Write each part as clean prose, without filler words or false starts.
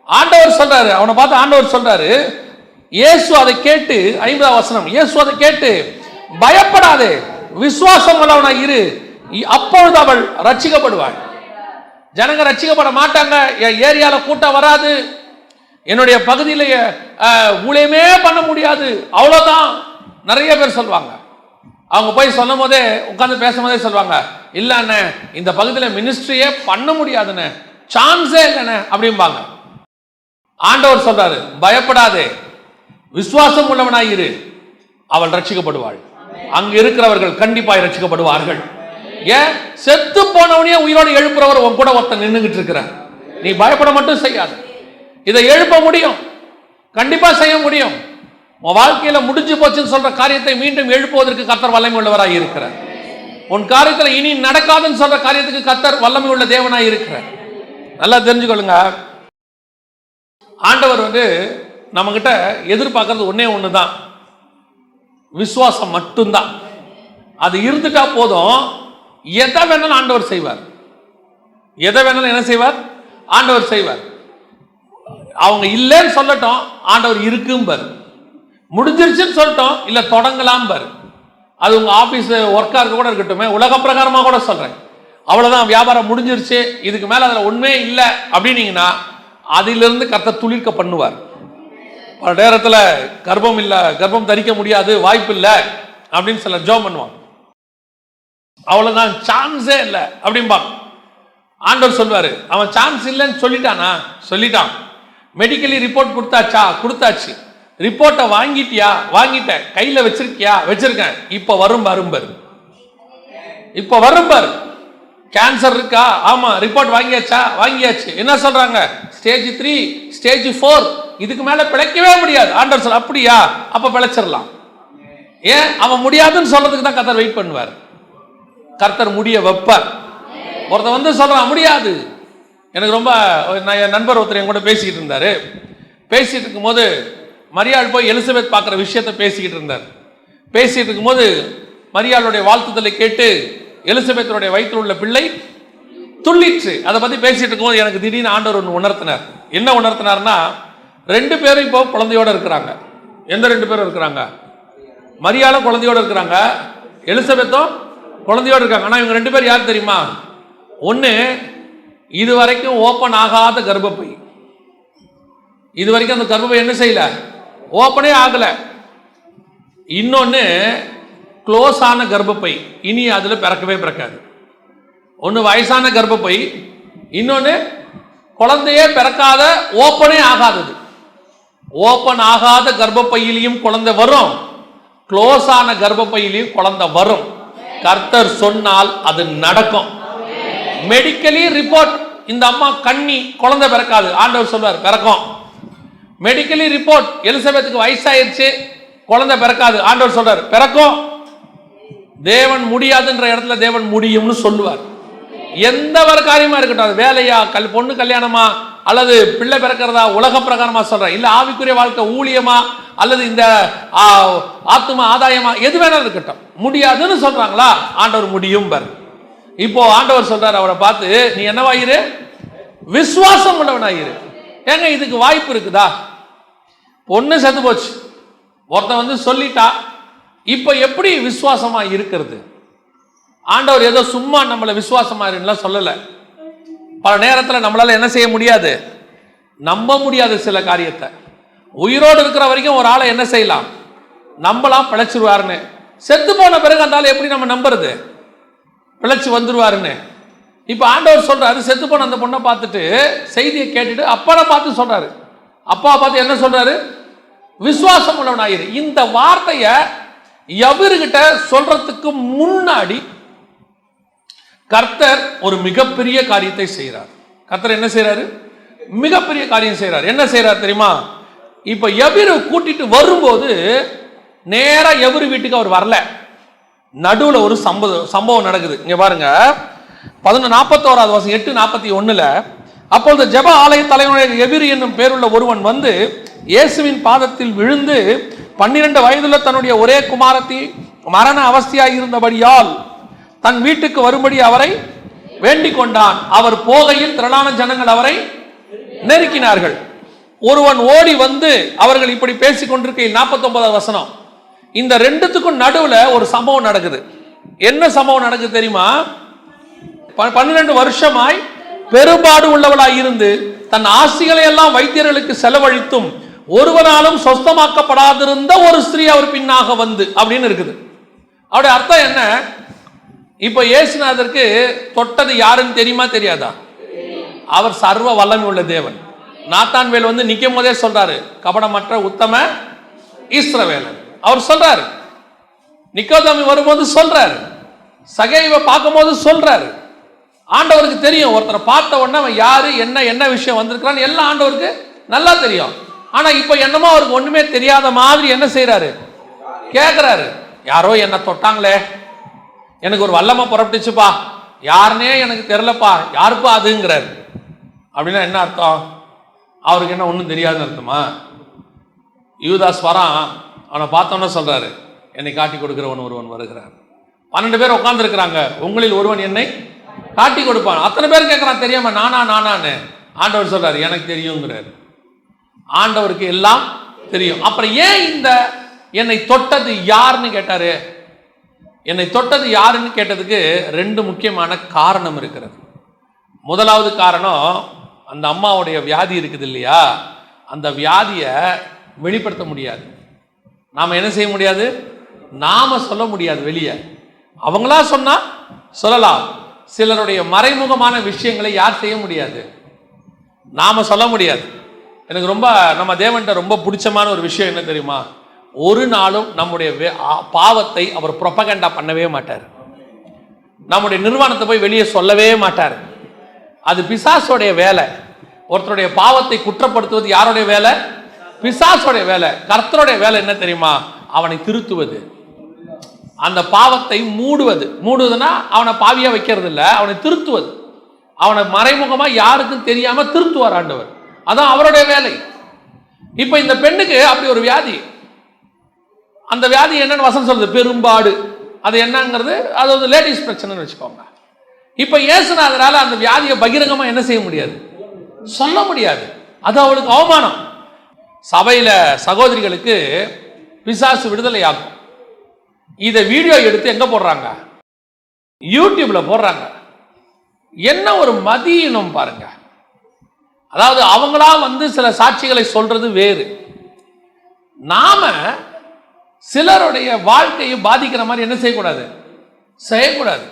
ஆண்டவர் சொல்றாரு, அவனை பார்த்து ஆண்டவர் சொல்றாரு, இயேசு அதை கேட்டு, 50ஆம் வசனம், இயேசு அதை கேட்டு பயப்படாதே, விசுவாசம் உள்ளவனாய் இரு, அப்பொழுது அவள் ரட்சிக்கப்படுவாள். ஜனங்க ரட்சிக்கப்பட மாட்டாங்க, என் ஏரியால கூட்டம் வராது, என்னுடைய பகுதியில் ஊழியமே பண்ண முடியாது, அவ்வளோதான் நிறைய பேர் சொல்லுவாங்க. அவங்க போய் சொல்லும் போதே, உட்காந்து பேசும்போதே சொல்லுவாங்க, இல்ல அண்ணே இந்த பகுதியில் மினிஸ்ட்ரியே பண்ண முடியாதுண்ணே, சான்ஸே இல்லைண்ணே அப்படிம்பாங்க. ஆண்டவர் சொல்றாரு, பயப்படாதே, விசுவாசம் உள்ளவனாயிரு, அவள் ரட்சிக்கப்படுவாள். அங்கு இருக்கிறவர்கள் கண்டிப்பாய் ரட்சிக்கப்படுவார்கள். ஏன்? செத்து போனவனே உயிரோடு எழுப்புறவர் உன் கூட ஒருத்தன் நின்றுகிட்டு இருக்கிறார். நீ பயப்பட மட்டும் செய்யாது, இதை எழுப்ப முடியும், கண்டிப்பா செய்ய முடியும். உன் வாழ்க்கையில முடிஞ்சு போச்சுன்னு சொல்ற காரியத்தை மீண்டும் எழுப்புவதற்கு கர்த்தர் வல்லமை உள்ளவராய் இருக்கிறார். உன் காரியத்தில் இனி நடக்காதுன்னு சொல்ற காரியத்துக்கு கர்த்தர் வல்லமை உள்ள தேவனாய் இருக்கிறார். நல்லா தெரிஞ்சுக்கொள்ளுங்க, ஆண்டவர் நம்ம கிட்ட எதிர்பார்க்கறது ஒன்னே ஒண்ணுதான், விசுவாசம் மட்டும்தான். அது இருந்துட்டா போதும், எதை வேணாலும் ஆண்டவர் செய்வார். எதை வேணாலும் என்ன செய்வார்? ஆண்டவர் செய்வார். அவங்க இல்லைன்னு சொல்லட்டும், ஆண்டவர் இருக்கும் பாரு. முடிஞ்சிருச்சுன்னு சொல்லட்டும், இல்ல தொடங்கலாம் பாரு. அது உங்க ஆபீஸ் ஒர்க்கா இருக்க கூட இருக்கட்டும், உலக பிரகாரமா கூட சொல்றேன், அவ்வளவுதான் வியாபாரம் முடிஞ்சிருச்சு, இதுக்கு மேல அதுல உண்மையே இல்லை அப்படின்னீங்கன்னா அதிலிருந்து கர்த்தர் துளிர்க்க பண்ணுவார். பல நேரத்தில் கர்ப்பம் இல்லை, கர்ப்பம் தரிக்க முடியாது, வாய்ப்பு இல்லை அப்படின்னு சில ஜோம் பண்ணுவாங்க. அவ்வளவுதான், சான்ஸே இல்லை அப்படிம்பாங்க. ஆண்டவர் சொல்வாரு, அவன் சான்ஸ் இல்லைன்னு சொல்லிட்டானா? சொல்லிட்டான். மெடிக்கலி ரிப்போர்ட் கொடுத்தாச்சா? கொடுத்தாச்சு. ரிப்போர்ட்டை வாங்கிட்டியா? வாங்கிட்டேன். கையில வச்சிருக்கியா? வச்சிருக்கேன். இப்ப வரும் பாரு, இப்ப வரும் பாரு. கேன்சர் இருக்கா? ஆமா. ரிப்போர்ட் வாங்கியாச்சா? வாங்கியாச்சு. என்ன சொல்றாங்க? ஸ்டேஜ் 3, ஸ்டேஜ் 4, இதுக்கு மேல பிழைக்கவே முடியாது. ஆண்டவர் சொல்ல, அப்படியா? அப்ப பிழைச்சிடலாம். ஏன்? அவன் முடியாதுன்னு சொல்றதுக்கு தான் கர்த்தர் வெயிட் பண்ணுவார். கர்த்தர் முடிய வைப்பார். ஒருத்தன் சொல்றான் முடியாது. எனக்கு ரொம்ப, என் நண்பர் ஒருத்தர் என் கூட பேசிக்கிட்டு இருந்தாரு. பேசிட்டு இருக்கும் போது மரியாள் போய் எலிசபெத் பார்க்குற விஷயத்த பேசிக்கிட்டு இருந்தார். பேசிட்டு இருக்கும்போது மரியாளுடைய வாழ்த்துதலை கேட்டு எலிசபெத்தனுடைய வயிற்றில் உள்ள பிள்ளை துள்ளிற்று. அதை பத்தி பேசிட்டு இருக்கும்போது எனக்கு திடீர்னு ஆண்டவர் ஒன்று உணர்த்தினார். என்ன உணர்த்தினார்னா, 2 பேரும் இப்போ குழந்தையோட இருக்கிறாங்க. எந்த 2 பேரும் இருக்கிறாங்க? மரியாளும் குழந்தையோட இருக்கிறாங்க, எலிசபெத்தும் குழந்தையோட இருக்காங்க. ஆனா இவங்க 2 பேர் யார் தெரியுமா? ஒன்னு, இதுவரைக்கும் ஓப்பன் ஆகாத கர்ப்பப்பை. இதுவரைக்கும் அந்த கர்ப்பப்பை என்ன செய்யல? ஓப்பனே ஆகல. இன்னொன்னு க்ளோஸ் ஆன கர்ப்பப்பை, இனி அதுல பிறக்கவே பிறக்காது. ஒன்னு வயசான கர்ப்பப்பை, இன்னொன்னு குழந்தையே பிறக்காத, ஓப்பனே ஆகாதது. ஓப்பன் ஆகாத கர்ப்பப்பையிலையும் குழந்தை வரும், க்ளோஸ் ஆன கர்ப்பப்பையிலையும் குழந்தை வரும். கர்த்தர் சொன்னால் அது நடக்கும். மெடிக்கலி ரிப்போர்ட், இந்த அம்மா கண்ணி, குழந்தை பிறக்காது, ஆண்டவர் சொல்வார் பிறக்கும். மெடிக்கலி ரிப்போர்ட், எலிசபெத்துக்கு வயசாயிருச்சு, குழந்தை பிறக்காது, ஆண்டவர் சொல்றார் பிறக்கும். தேவன் முடியாதுன்ற இடத்துல தேவன் முடியும்னு சொல்லுவார். எந்த ஒரு காரியமா இருக்கட்டும், அது வேலையா, பொண்ணு கல்யாணமா, அல்லது பிள்ளை பிறக்கிறதா, உலக பிரகாரமா சொல்றேன், இல்ல ஆவிக்குரிய வாழ்க்கை, ஊழியமா, அல்லது இந்த ஆத்தும ஆதாயமா, எது வேணாலும் இருக்கட்டும், முடியாதுன்னு சொல்றாங்களா, ஆண்டவர் முடியும் பாரு. இப்போ ஆண்டவர் சொல்றாரு அவரை பார்த்து, நீ என்னவாயிரு? விசுவாசம் உள்ளவனாயிரு. ஏங்க இதுக்கு வாய்ப்பு இருக்குதா? பொண்ணு செத்து போச்சு, ஒருத்தன் சொல்லிட்டா, இப்ப எப்படி விசுவாசமா இருக்கிறது? ஆண்டவர் ஏதோ சும்மா நம்மளை விசுவாசமா இருன்னா சொல்லல. பல நேரத்தில் நம்மளால என்ன செய்ய முடியாது? நம்ப முடியாது சில காரியத்தை. உயிரோடு இருக்கிற வரைக்கும் ஒரு ஆளை என்ன செய்யலாம்? நம்பலாம், பிழைச்சிருவாருன்னு. செத்து போன பிறகு அந்த ஆளை எப்படி நம்ம நம்புறது? பிழைச்சி வந்துருவாருன்னு. இப்ப ஆண்டவர் சொல்றாரு, செத்து போன அந்த பொண்ணை பார்த்துட்டு செய்தியை கேட்டுட்டு அப்பனை பார்த்து சொல்றாரு, அப்பா பார்த்து என்ன சொல்றாரு? விசுவாசம் உள்ளவனாயிரு. இந்த வார்த்தைய எவர்கிட்ட சொல்றதுக்கு முன்னாடி கர்த்தர் ஒரு மிகப்பெரிய காரியத்தை செய்கிறார். கர்த்தர் என்ன செய்யறாரு? மிகப்பெரிய காரியம் செய்யறார். என்ன செய்யறார் தெரியுமா? இப்ப எபிரு கூட்டிட்டு வரும்போது நேரா எபிரு வீட்டுக்கு அவர் வரல, நடுவுல ஒரு சம்பவம் நடக்குது. இங்க பாருங்க, 41வது வசனம், 8:41. அப்பொழுது ஜெப ஆலய தலைவனுடைய எபிரு என்னும் பேருள்ள ஒருவன் இயேசுவின் பாதத்தில் விழுந்து 12 வயதுள்ள தன்னுடைய ஒரே குமாரத்தி மரண அவஸ்தையாய் இருந்தபடியால் தன் வீட்டுக்கு வரும்படி அவரை வேண்டிக் கொண்டான். அவர் போகையில் திரளான ஜனங்கள் அவரை நெருக்கினார்கள். ஒருவன் ஓடி வந்து, அவர்கள் இப்படி பேசிக் கொண்டிருக்கையில் 49வது வசனம், இந்த ரெண்டுத்துக்கும் நடுவுல ஒரு சம்பவம் நடக்குது. என்ன சம்பவம் நடக்குது தெரியுமா? 12 வருஷமாய் பெரும்பாடு உள்ளவளாய் இருந்து தன் ஆசிகளை எல்லாம் வைத்தியர்களுக்கு செலவழித்தும் ஒருவனாலும் சொஸ்தமாக்கப்படாதிருந்த ஒரு ஸ்திரீ அவர் பின்னாக வந்து அப்படின்னு இருக்குது. அவருடைய அர்த்தம் என்ன? இப்ப இயேசுநாதருக்கு தொட்டது யாருன்னு தெரியுமா தெரியாதா? அவர் சர்வ வல்லமை உள்ள தேவன். நாத்தான்வேல் வந்து நிக்கும் போதே சொல்றாரு, கபடமற்ற உத்தம இஸ்ரவேலன். அவர் சொல்றாரு, நிக்கோதேமு வரும்போது சொல்றாரு, சகேயுவை பார்க்கும் போது சொல்றாரு. ஆண்டவருக்கு தெரியும், ஒருத்தரை பார்த்த உடனே அவன் யாரு, என்ன விஷயம் வந்திருக்கிறான்னு எல்லாம் ஆண்டவருக்கு நல்லா தெரியும். ஆனா இப்ப என்னமோ அவருக்கு ஒண்ணுமே தெரியாத மாதிரி என்ன செய்யறாரு? கேட்கிறாரு. யாரோ என்ன தொட்டாங்களே, எனக்கு ஒரு வல்லமை புறப்பட்டுச்சுப்பா, யாருன்னே எனக்கு தெரியலப்பா, யாருப்பா அதுங்கிறாரு. அப்படின்னா என்ன அர்த்தம்? அவருக்கு என்ன ஒன்றும் தெரியாதுன்னு அர்த்தமா? யூதாஸ் வரான், அவனை பார்த்தோன்னே சொல்றாரு, என்னை காட்டி கொடுக்கிறவன் ஒருவன் வருகிறார். 12 பேர் உட்கார்ந்து இருக்கிறாங்க, உங்களில் ஒருவன் என்னை காட்டி கொடுப்பான். அத்தனை பேர் கேட்கிறான், தெரியாம நானான்னு. ஆண்டவர் சொல்றாரு, எனக்கு தெரியுங்கிறாரு. ஆண்டவருக்கு எல்லாம் தெரியும். அப்புறம் ஏன் இந்த என்னை தொட்டது யாருன்னு கேட்டாரு? என்னை தொட்டது யாருன்னு கேட்டதுக்கு 2 முக்கியமான காரணம் இருக்கிறது. முதலாவது காரணம், அந்த அம்மாவுடைய வியாதி இருக்குது இல்லையா, அந்த வியாதியை வெளிப்படுத்த முடியாது. நாம என்ன செய்ய முடியாது? நாம சொல்ல முடியாது வெளியே. அவங்களா சொன்னா சொல்லலாம். சிலருடைய மறைமுகமான விஷயங்களை யார் செய்ய முடியாது? நாம சொல்ல முடியாது. எனக்கு ரொம்ப நம்ம தேவன்கிட்ட ரொம்ப பிடிச்சமான ஒரு விஷயம் என்ன தெரியுமா? ஒரு நாளும் நம்முடைய பாவத்தை அவர் ப்ரொபகண்டா பண்ணவே மாட்டார். நம்முடைய நிர்வாணத்தை போய் வெளியே சொல்லவே மாட்டார். அது பிசாசோடைய வேலை. ஒருத்தருடைய பாவத்தை குற்றப்படுத்துவது யாருடைய வேலை? பிசாசோடைய வேலை. கர்த்தருடைய வேலை என்ன தெரியுமா? அவனை திருத்துவது, அந்த பாவத்தை மூடுவதுன்னா அவனை பாவியா வைக்கிறது இல்லை, அவனை திருத்துவது. அவனை மறைமுகமா யாருக்கும் தெரியாம திருத்துவார் ஆண்டவர். அதான் அவருடைய வேலை. இப்ப இந்த பெண்ணுக்கு அப்படி ஒரு வியாதி. அந்த வியாதி என்னன்னு வசனம் சொல்றது? பெரும்பாடு. அது என்னங்கிறது அது ஒரு லேடிஸ் பிரச்சனைன்னு வச்சுக்கோங்க. இப்ப இயேசுநாதரால அந்த வியாதியை பகிரங்கமா என்ன செய்ய முடியாது? சொல்ல முடியாது. அது அவளுக்கு அவமானம். சபையில சகோதரிகளுக்கு பிசாசு விடுதலை ஆகும். இதை வீடியோ எடுத்து எங்க போடுறாங்க? யூடியூப்ல போடுறாங்க. என்ன ஒரு மதியினம் பாருங்க. அதாவது அவங்களா வந்து சில சாட்சிகளை சொல்றது வேறு. நாம சிலருடைய வாழ்க்கையை பாதிக்கிற மாதிரி என்ன செய்யக்கூடாது? செய்யக்கூடாது.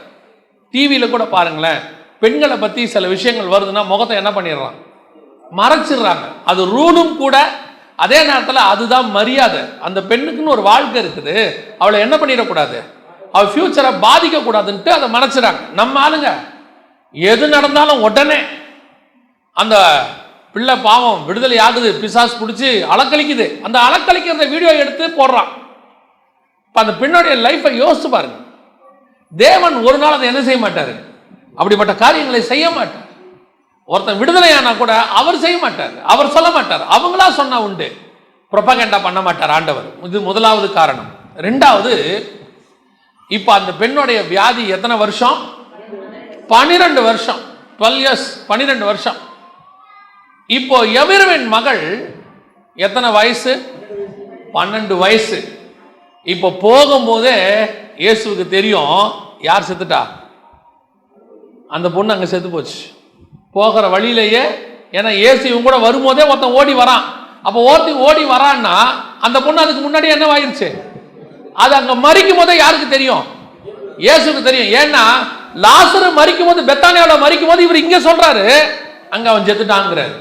டிவியில கூட பாருங்களேன், பெண்களை பத்தி சில விஷயங்கள் வருதுன்னா முகத்தை என்ன பண்ணிடுறான்? மறைச்சிடுறாங்க. அது ரூலும் கூட. அதே நேரத்தில் அதுதான் மரியாதை. அந்த பெண்ணுக்குன்னு ஒரு வாழ்க்கை இருக்குது, அவளை என்ன பண்ணிடக்கூடாது, அவள் ஃபியூச்சரை பாதிக்க கூடாதுன்ட்டு அதை மறைச்சிடறாங்க. நம்ம ஆளுங்க எது நடந்தாலும் உடனே அந்த பிள்ளை பாவம் விடுதலை ஆகுது, பிசாசு பிடிச்சி அலக்களிக்குது, அந்த அலக்களிக்கிறத வீடியோ எடுத்து போடுறான். இப்போ அந்த பெண்ணுடைய லைஃப்பை யோசிச்சு பாருங்க. தேவன் ஒரு நாள் அதை என்ன செய்ய மாட்டாரு? அப்படிப்பட்ட காரியங்களை செய்ய மாட்டார். ஒருத்தன் விடுதலையானா கூட அவர் செய்ய மாட்டார், அவர் சொல்ல மாட்டார். அவங்களா சொன்னா உண்டு, ப்ரொபகண்டா பண்ண மாட்டார் ஆண்டவர். இது முதலாவது காரணம். ரெண்டாவது, இப்ப அந்த பெண்ணுடைய வியாதி எத்தனை வருஷம்? 12 வருஷம். 12 இயர்ஸ், 12 வருஷம். இப்போ யவீருவின் மகள் எத்தனை வயசு? 12 வயசு. இப்போ போகும்போதே இயேசுவுக்கு தெரியும் யார் செத்துட்டா. அந்த பொண்ணு அங்க செத்து போச்சு. போகிற வழியிலேயே, ஏன்னா இயேசு இவங்க கூட வரும்போதே ஒருத்தன் ஓடி வரான். அப்போ ஓடி வரான்னா அந்த பொண்ணு அதுக்கு முன்னாடி என்ன ஆயிடுச்சு? அது அங்க மரிக்கும் போதே யாருக்கு தெரியும்? இயேசுக்கு தெரியும். ஏன்னா லாசரு மரிக்கும் போது, பெத்தானியாவுல மரிக்கும் போது இவர் இங்க சொல்றாரு அங்க அவன் செத்துட்டாங்கிறாரு.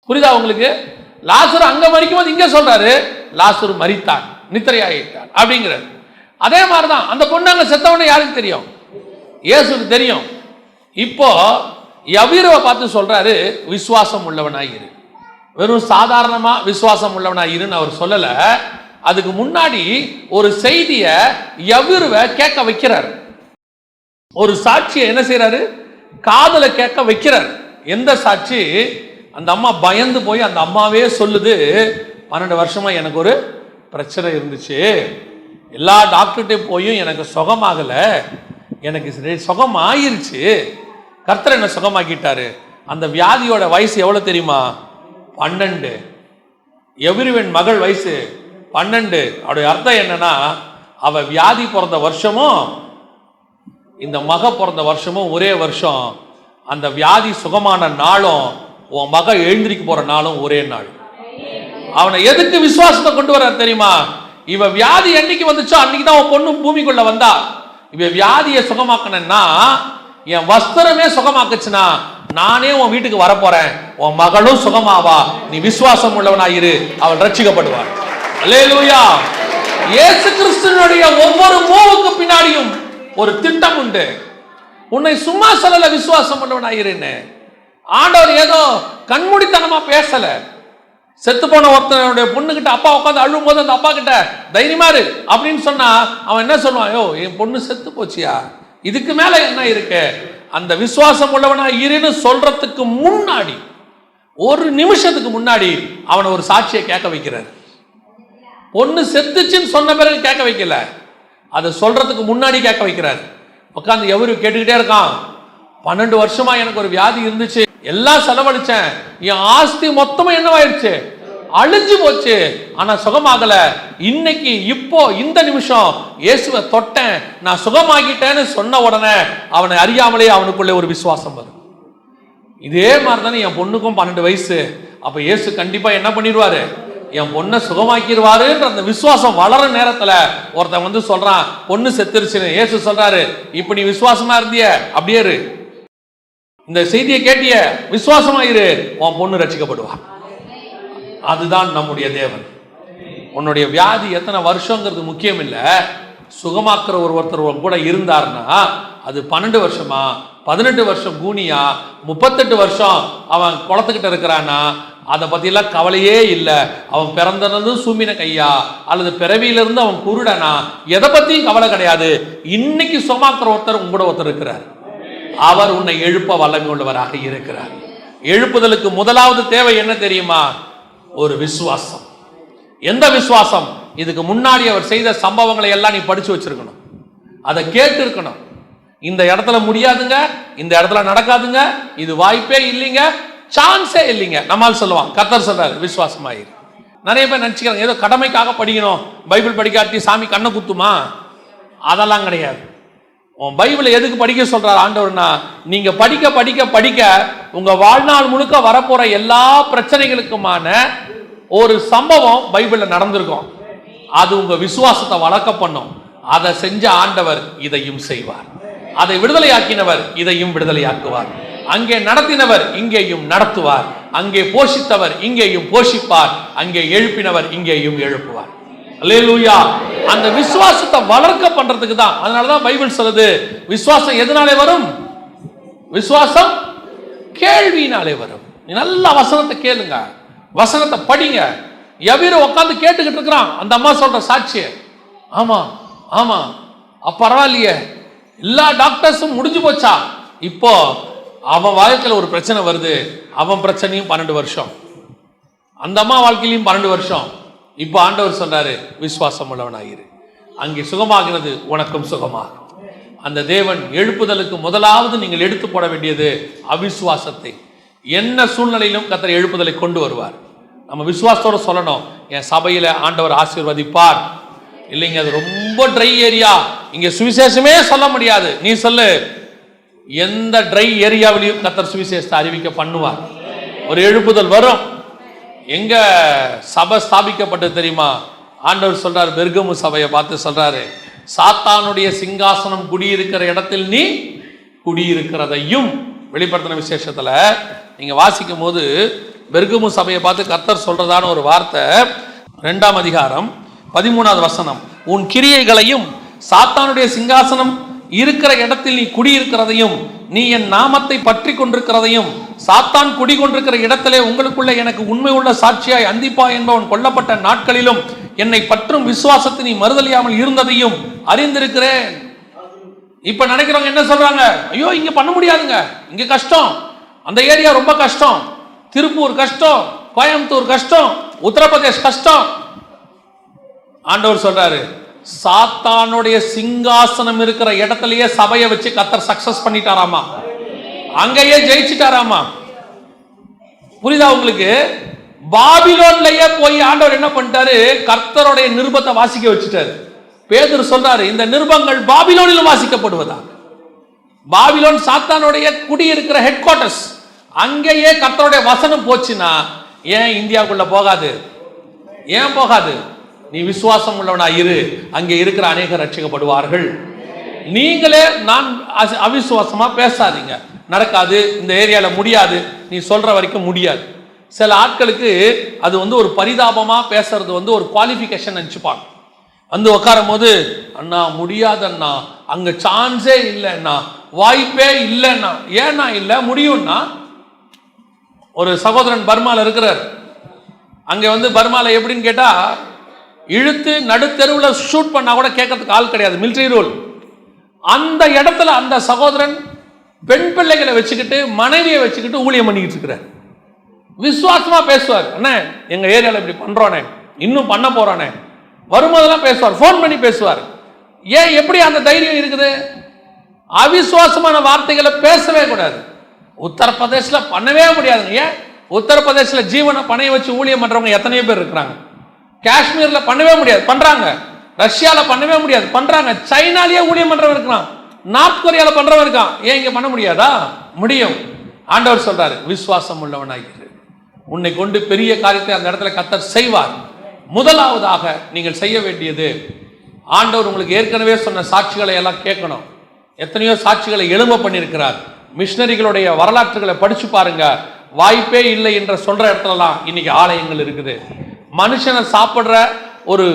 புரியுதா உங்களுக்கு? லாசரு அங்க மரிக்கும் போது இங்க சொல்றாரு லாசரு மரித்தான், நித்திரையாயிட்டான் அப்படிங்கிறார். அதே மாதிரிதான் அந்த பொண்ணு அங்க செத்தவன யாருக்கு தெரியும்? இயேசுக்கு தெரியும். இப்போ யவீருவை பார்த்து சொல்றாரு, விசுவாசம் உள்ளவனாயிரு. வெறும் சாதாரணமா விசுவாசம் உள்ளவனாயிருன்னு அவர் சொல்லல. அதுக்கு முன்னாடி ஒரு செய்திய யவீருவை கேட்க வைக்கிறார். ஒரு சாட்சியை என்ன செய்யறாரு? காதுல கேட்க வைக்கிறார். எந்த சாட்சி? அந்த அம்மா பயந்து போய் அந்த அம்மாவே சொல்லுது, 12 வருஷமா எனக்கு ஒரு பிரச்சனை இருந்துச்சு, எல்லா டாக்டர்கிட்டையும் போயும் எனக்கு சுகமாகல, எனக்கு சுகம் ஆயிருச்சு, கர்த்தர் என்ன சுகமாக்கிட்டாரு. அந்த வியாதியோட வயசு எவ்வளவு தெரியுமா? 12. எவ்ரிவன் மகள் வயசு 12. அவருடைய அர்த்தம் என்னன்னா, அவ வியாதி பிறந்த வருஷமும் இந்த மக பிறந்த வருஷமும் ஒரே வருஷம். அந்த வியாதி சுகமான நாளும் உன் மக எழுந்திரிக்க போற நாளும் ஒரே நாள். அவனை எதுக்கு விசுவாசத்தை கொண்டு வர தெரியுமா? இவ வியாதி என்னைக்கு வந்துச்சோ அன்னைக்கு தான் உன் பொண்ணு பூமிக்குள்ள வந்தா. இவ வியாதியை சுகமாக்கணும்னா, என் வஸ்திரமே சுகமாக்குச்சுன்னா நானே உன் வீட்டுக்கு வரப்போறேன், உன் மகளும் சுகமாவா, நீ விசுவாசம் உள்ளவனாயிரு, அவள் ரட்சிக்கப்படுவாள். அல்லேலூயா. இயேசு கிறிஸ்துவினுடைய ஒவ்வொரு மூவுக்கு பின்னாடியும் ஒரு திட்டம் உண்டு. உன்னை சும்மா சொல்லல விசுவாசம் உள்ளவனாயிருன்னு. ஆண்டவர் ஏதோ கண்மூடித்தனமா பேசல. செத்து போன ஒருத்தனுடைய பொண்ணுகிட்ட அப்பா உட்காந்து அழும் போது அந்த அப்பா கிட்ட தைரியமா இரு அப்படின்னு சொன்னா அவன் என்ன சொல்லுவான்? ஐயோ, என் பொண்ணு செத்து போச்சியா, இதுக்கு மேல என்ன இருக்கு? அந்த விசுவாசம் உள்ளவனா இருன்னு சொல்றதுக்கு முன்னாடி, ஒரு நிமிஷத்துக்கு முன்னாடி அவனை ஒரு சாட்சியை கேட்க வைக்கிறார். பொண்ணு செத்துச்சுன்னு சொன்ன பிறகு கேட்க வைக்கல, அதை சொல்றதுக்கு முன்னாடி கேட்க வைக்கிறார். உட்காந்து எவரு கேட்டுக்கிட்டே இருக்கான். 12 வருஷமா எனக்கு ஒரு வியாதி இருந்துச்சு, எல்லாம் செலவழிச்சேன், என் ஆஸ்தி மொத்தமா என்னவாயிருச்சு, அழிஞ்சு போச்சு, ஆனா சுகமாகல. இன்னைக்கு இப்போ இந்த நிமிஷம் இயேசுவை தொட்டேன், நான் சுகமாகிட்டேன்னு சொன்ன உடனே அவனை அறியாமலே அவனுக்குள்ளே ஒரு விசுவாசம் வரும். இதே மாதிரி தானே என் பொண்ணுக்கும் 12 வயசு. அப்ப இயேசு கண்டிப்பா என்ன பண்ணிடுவாரு? என் பொண்ணை சுகமாக்கிடுவாருன்ற அந்த விசுவாசம் வளர நேரத்துல ஒருத்தன் வந்து சொல்றான் பொண்ணு செத்துருச்சுன்னு. இயேசு சொல்றாரு, இப்ப நீ விசுவாசமா இருந்திய, அப்படியே இரு, இந்த செய்தியை கேட்டிய, விசுவாசமாயிரு, உன் பொண்ணு ரட்சிக்கப்படுவா. அதுதான் நம்முடைய தேவன். உன்னுடைய வியாதி எத்தனை வருஷங்கிறது முக்கியம் இல்லை. சுகமாக்குற ஒருத்தர் கூட இருந்தார்னா அது 12 வருஷமா, 18 வருஷம் கூனியா, 38 வருஷம் அவன் குளத்துக்கிட்ட இருக்கிறான்னா அதை பற்றியெல்லாம் கவலையே இல்லை. அவன் பிறந்தது சூமின கையா அல்லது பிறவியிலிருந்து அவன் குருடனா, எதை பற்றியும் கவலை கிடையாது. இன்னைக்கு சுகமாக்குற ஒருத்தர் உங்களோட ஒருத்தர் இருக்கிறார். அவர் உன்னை எழுப்ப வல்லமை உள்ளவராக இருக்கிறார். எழுப்புதலுக்கு முதலாவது தேவை என்ன தெரியுமா? ஒரு விசுவாசம். எந்த விசுவாசம்? இதுக்கு முன்னாடி அவர் செய்த சம்பவங்களை எல்லாம் நீ படிச்சு வச்சிருக்கணும், அதை கேட்டு இருக்கணும். இந்த இடத்துல முடியாதுங்க, இந்த இடத்துல நடக்காதுங்க, இது வாய்ப்பே இல்லைங்க, சான்ஸே இல்லைங்க. நம்மால் சொல்லுவான், கர்த்தர் சொல்றாரு விசுவாசமாயிரு. நிறைய பேர் நினைச்சுக்கிறாங்க ஏதோ கடமைக்காக படிக்கணும், பைபிள் படிக்காட்டி சாமி கண்ணை குத்துமா, அதெல்லாம் கிடையாது. உன் பைபிளை எதுக்கு படிக்க சொல்றாரு ஆண்டவர்னா, நீங்க படிக்க படிக்க படிக்க உங்க வாழ்நாள் முழுக்க வரப்போற எல்லா பிரச்சனைகளுக்குமான ஒரு சம்பவம் பைபிள்ல நடந்திருக்கும். அது உங்க விசுவாசத்தை வளர்க்க பண்ணும். அதை செஞ்ச ஆண்டவர் இதையும் செய்வார். அதை விடுதலையாக்கினவர் இதையும் விடுதலையாக்குவார். அங்கே நடத்தினவர் இங்கேயும் நடத்துவார். அங்கே போஷித்தவர் இங்கேயும் போஷிப்பார். அங்கே எழுப்பினவர் இங்கேயும் எழுப்புவார். அல்லேலூயா. அந்த விசுவாசத்தை வளர்க்க பண்றதுக்கு தான். அதனாலதான் பைபிள் சொல்லுது, விசுவாசம் எதனாலே வரும்? விசுவாசம் கேள்வியினாலே வரும். நல்ல வசனத்தை கேளுங்க, வசனத்தை படிங்க. எவீர உட்காந்து கேட்டுக்கிட்டு இருக்கிறான். அந்த அம்மா சொல்ற சாட்சிய, ஆமா ஆமா பரவாயில்லையே, எல்லா டாக்டர்ஸும் முடிஞ்சு போச்சா, இப்போ அவன் வாழ்க்கையில் ஒரு பிரச்சனை வருது, அவன் பிரச்சனையும் 12 வருஷம், அந்த அம்மா வாழ்க்கையிலையும் 12 வருஷம். இப்போ ஆண்டவர் சொல்றாரு விசுவாசம் உள்ளவனாயிரு, அங்கே சுகமாகிறது உனக்கும் சுகமாகும். அந்த தேவன் எழுப்புதலுக்கு முதலாவது நீங்கள் எடுத்து போட வேண்டியது அவிசுவாசத்தை. என்ன சூழ்நிலையிலும் கர்த்தர் எழுப்புதலை கொண்டு வருவார். நம்ம விசுவாசத்தோட சொல்லணும், என் சபையில ஆண்டவர் ஆசீர்வதிப்பார். இல்லைங்க அது ரொம்ப ட்ரை ஏரியா, இங்க சுவிசேஷமே சொல்ல முடியாது. நீ சொல்லு, எந்த ட்ரை ஏரியாவிலையும் கர்த்தர் சுவிசேஷத்தை அறிவிக்க பண்ணுவார். ஒரு எழுப்புதல் வரும். எங்க சபை ஸ்தாபிக்கப்பட்டது தெரியுமா? ஆண்டவர் சொல்றாரு, பெர்கமு சபையை பார்த்து சொல்றாரு, சாத்தானுடைய சிங்காசனம் குடியிருக்கிற இடத்தில் நீ குடியிருக்கிறதையும். வெளிப்படுத்தின விசேஷத்துல நீங்க வாசிக்கும் போது பெர்கமு சபையை பார்த்து கர்த்தர் சொல்றதான ஒரு வார்த்தை, 2ஆம் அதிகாரம் 13வது வசனம், உன் கிரியைகளையும் சாத்தானுடைய சிங்காசனம் இருக்கிற இடத்தில் நீ குடியிருக்கிறதையும், நீ என் நாமத்தை பற்றி கொண்டிருக்கிறதையும், சாத்தான் குடிகொண்டிருக்கிற இடத்திலே உங்களுக்குள்ள எனக்கு உண்மை உள்ள சாட்சியாய் அந்திப்பா என்பவன் கொல்லப்பட்ட நாட்களிலும் என்னை பற்றும் விசுவாசத்தை நீ மறுதலியாமல் இருந்ததையும் அறிந்திருக்கிறேன். இப்ப நினைக்கிறவங்க என்ன சொல்றாங்க, ஐயோ இங்க பண்ண முடியாதுங்க, இங்க கஷ்டம், அந்த ஏரியா ரொம்ப கஷ்டம், திருப்பூர் கஷ்டம், கோயம்புத்தூர் கஷ்டம், உத்தரப்பிரதேஷ் கஷ்டம். ஆண்டவர் சொல்றாரு, சாத்தானுடைய சிங்காசனம் இருக்கிற இடத்திலேயே சபையை வச்சு கர்த்தர் சக்சஸ் பண்ணிட்டாராமா, அங்கேயே ஜெயிச்சிட்டாராமா. புரியுதா உங்களுக்கு? பாபிலோன்லயே போய் ஆண்டவர் என்ன பண்ணிட்டாரு, கர்த்தருடைய நிருபத்தை வாசிக்க வச்சுட்டாரு. பேதுரு சொல்றாரு, இந்த நிருபங்கள் பாபிலோனிலும் வாசிக்கப்படுவதா. பாபிலோன் சாத்தானுடைய குடியிருக்கிற ஹெட் குவார்டர்ஸ். அங்கேயே கர்த்தருடைய வசனம் போச்சுன்னா ஏன் இந்தியாவுக்குள்ள போகாது? ஏன் போகாது? நீ விசுவாசம் உள்ளவனா இரு, அங்கே இருக்கிற அநேகர் ரட்சிக்கப்படுவார்கள். நீங்களே நான் அவிசுவாசமா பேசாதீங்க, நடக்காது, இந்த ஏரியால முடியாது, நீ சொல்ற வரைக்கும் முடியாது. சில ஆட்களுக்கு அது ஒரு பரிதாபமா பேசுறது ஒரு குவாலிஃபிகேஷன் நினைச்சுப்பாங்க. வந்து உட்காரும் போது, அண்ணா முடியாதண்ணா, அங்க சான்ஸே இல்லைண்ணா, வாய்ப்பே இல்லைண்ணா. ஏன்னா இல்லை, முடியும்னா. ஒரு சகோதரன் பர்மால இருக்கிறார். அங்க பர்மால எப்படின்னு கேட்டா, இழுத்து நடுத்தெருவில் ஷூட் பண்ணா கூட கேட்கறதுக்கு ஆள் கிடையாது, மிலிட்டரி ரூல். அந்த இடத்துல அந்த சகோதரன் பெண் பிள்ளைகளை வச்சுக்கிட்டு மனைவியை வச்சுக்கிட்டு ஊழியம் பண்ணிக்கிட்டு இருக்கிறார். விசுவாசமா பேசுவார். அண்ணே எங்க ஏரியாவில் இப்படி பண்றோனே, இன்னும் பண்ண போறானே, வரும்போதெல்லாம் பேசுவார், போன் பண்ணி பேசுவார். ஏன் எப்படி அந்த தைரியம் இருக்குது? அவிசுவாசமான வார்த்தைகளை பேசவே கூடாது. உத்தரப்பிரதேசில் பண்ணவே முடியாதுங்க. ஏன்? உத்தரப்பிரதேசில் ஜீவனை பணைய வச்சு ஊழியம் பண்றவங்க எத்தனையோ பேர் இருக்கிறாங்க. காஷ்மீர்ல பண்ணவே முடியாது, பண்றாங்க. ரஷ்யால பண்ணவே முடியாது, பண்றாங்க. சைனாலேயே ஊழியம் பண்றவன் இருக்கிறான், நார்த் கொரியால பண்றவன் இருக்கான். ஏன் இங்க பண்ண முடியாதா? முடியும். ஆண்டவர் சொல்றாரு, விசுவாசம் உள்ளவனாயிரு, உன்னை கொண்டு பெரிய காரியத்தை அந்த இடத்துல கர்த்தர் செய்வார். முதலாவதாக நீங்கள் செய்ய வேண்டியது, ஆண்டவர் உங்களுக்கு ஏற்கனவே சொன்ன சாட்சிகளை எல்லாம் கேட்கணும். எத்தனையோ சாட்சிகளை எழும்ப பண்ணியிருக்கிறார். மிஷனரிகளுடைய வரலாற்றுகளை படிச்சு பாருங்க. வாய்ப்பே இல்லை என்ற சொல்ற இடத்துலலாம் இன்னைக்கு ஆலயங்கள் இருக்குது. மனுஷனை சாப்பிட்ற ஒரு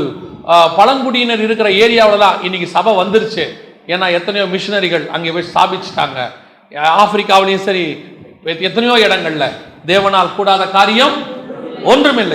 பழங்குடியினர் இருக்கிற ஏரியாவிலலாம் இன்னைக்கு சபை வந்துருச்சு. ஏன்னா எத்தனையோ மிஷனரிகள் அங்கே போய் ஸ்தாபிச்சுட்டாங்க. ஆப்பிரிக்காவிலையும் சரி, எத்தனையோ இடங்கள்ல தேவனால் கூடாத காரியம் ஒன்றுமில்லை.